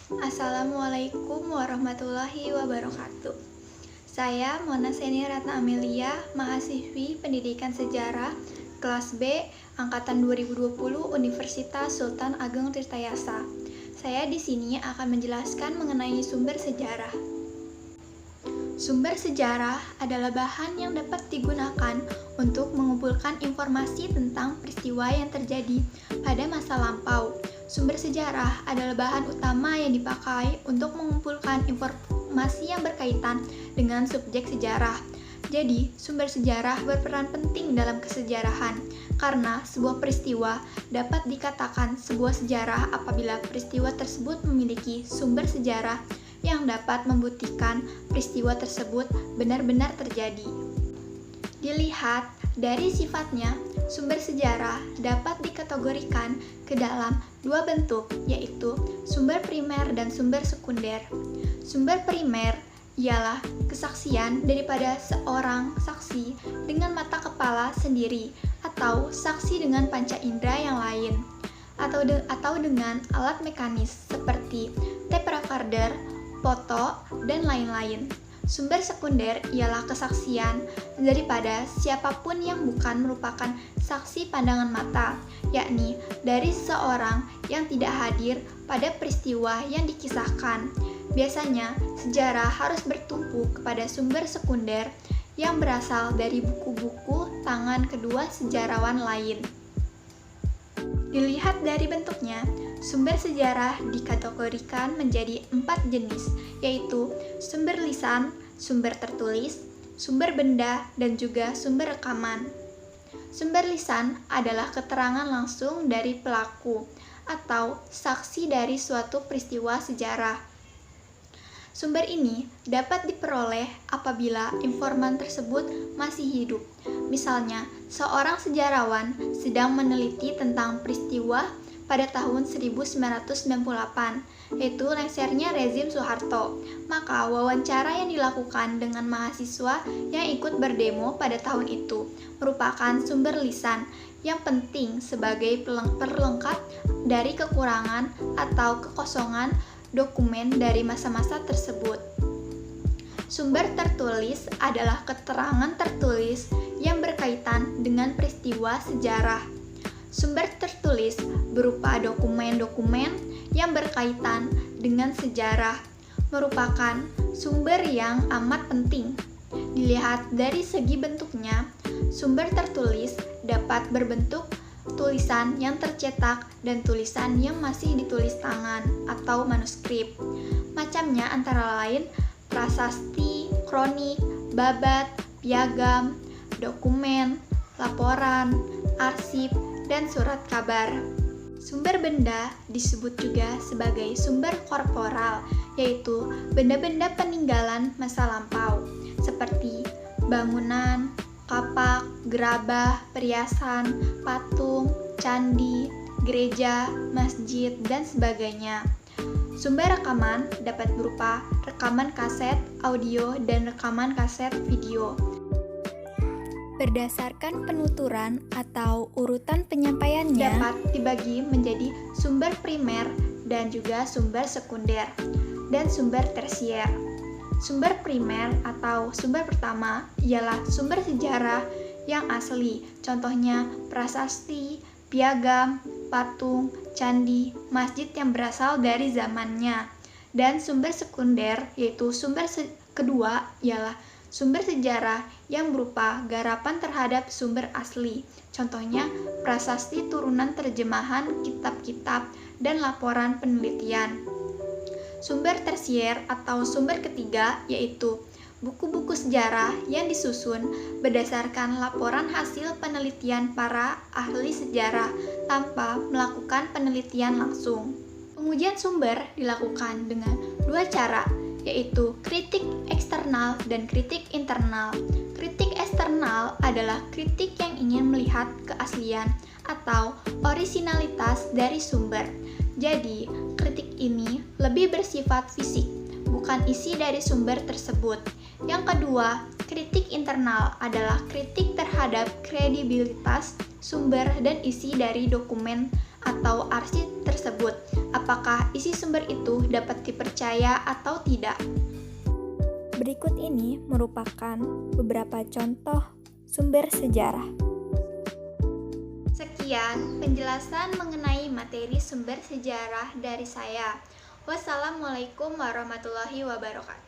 Assalamualaikum warahmatullahi wabarakatuh. Saya Mona Seni Ratna Amelia, mahasiswi Pendidikan Sejarah kelas B angkatan 2020 Universitas Sultan Ageng Tirtayasa. Saya di sini akan menjelaskan mengenai sumber sejarah. Sumber sejarah adalah bahan yang dapat digunakan untuk mengumpulkan informasi tentang peristiwa yang terjadi pada masa lampau. Sumber sejarah adalah bahan utama yang dipakai untuk mengumpulkan informasi yang berkaitan dengan subjek sejarah. Jadi, sumber sejarah berperan penting dalam kesejarahan, karena sebuah peristiwa dapat dikatakan sebuah sejarah apabila peristiwa tersebut memiliki sumber sejarah yang dapat membuktikan peristiwa tersebut benar-benar terjadi. Dilihat dari sifatnya, sumber sejarah dapat dikategorikan ke dalam dua bentuk, yaitu sumber primer dan sumber sekunder. Sumber primer ialah kesaksian daripada seorang saksi dengan mata kepala sendiri atau saksi dengan panca indera yang lain, atau dengan alat mekanis seperti tape recorder, foto, dan lain-lain. Sumber sekunder ialah kesaksian daripada siapapun yang bukan merupakan saksi pandangan mata, yakni dari seseorang yang tidak hadir pada peristiwa yang dikisahkan. Biasanya, sejarah harus bertumpu kepada sumber sekunder yang berasal dari buku-buku tangan kedua sejarawan lain. Dilihat dari bentuknya, sumber sejarah dikategorikan menjadi 4 jenis, yaitu sumber lisan, sumber tertulis, sumber benda, dan juga sumber rekaman. Sumber lisan adalah keterangan langsung dari pelaku atau saksi dari suatu peristiwa sejarah. Sumber ini dapat diperoleh apabila informan tersebut masih hidup. Misalnya, seorang sejarawan sedang meneliti tentang peristiwa pada tahun 1998, yaitu lengsernya rezim Soeharto. Maka wawancara yang dilakukan dengan mahasiswa yang ikut berdemo pada tahun itu merupakan sumber lisan yang penting sebagai perlengkap dari kekurangan atau kekosongan dokumen dari masa-masa tersebut. Sumber tertulis adalah keterangan tertulis yang berkaitan dengan peristiwa sejarah. Sumber tertulis berupa dokumen-dokumen yang berkaitan dengan sejarah, merupakan sumber yang amat penting. Dilihat dari segi bentuknya, sumber tertulis dapat berbentuk tulisan yang tercetak dan tulisan yang masih ditulis tangan atau manuskrip. Macamnya antara lain prasasti, kronik, babat, piagam, dokumen, laporan, arsip, dan surat kabar. Sumber benda disebut juga sebagai sumber korporal, yaitu benda-benda peninggalan masa lampau, seperti bangunan, kapak, gerabah, perhiasan, patung, candi, gereja, masjid, dan sebagainya. Sumber rekaman dapat berupa rekaman kaset audio dan rekaman kaset video. Berdasarkan penuturan atau urutan penyampaiannya dapat dibagi menjadi sumber primer dan juga sumber sekunder dan sumber tersier. Sumber primer atau sumber pertama ialah sumber sejarah yang asli, contohnya prasasti, piagam, patung, candi, masjid yang berasal dari zamannya. Dan sumber sekunder, yaitu sumber kedua, ialah sumber sejarah yang berupa garapan terhadap sumber asli, contohnya prasasti turunan terjemahan kitab-kitab dan laporan penelitian. Sumber tersier atau sumber ketiga yaitu buku-buku sejarah yang disusun berdasarkan laporan hasil penelitian para ahli sejarah tanpa melakukan penelitian langsung. Pengujian sumber dilakukan dengan dua cara, yaitu kritik eksternal dan kritik internal. Kritik eksternal adalah kritik yang ingin melihat keaslian atau orisinalitas dari sumber. Jadi, kritik ini lebih bersifat fisik, bukan isi dari sumber tersebut. Yang kedua, kritik internal adalah kritik terhadap kredibilitas sumber dan isi dari dokumen atau arsip tersebut. Apakah isi sumber itu dapat dipercaya atau tidak? Berikut ini merupakan beberapa contoh sumber sejarah. Sekian penjelasan mengenai materi sumber sejarah dari saya. Wassalamualaikum warahmatullahi wabarakatuh.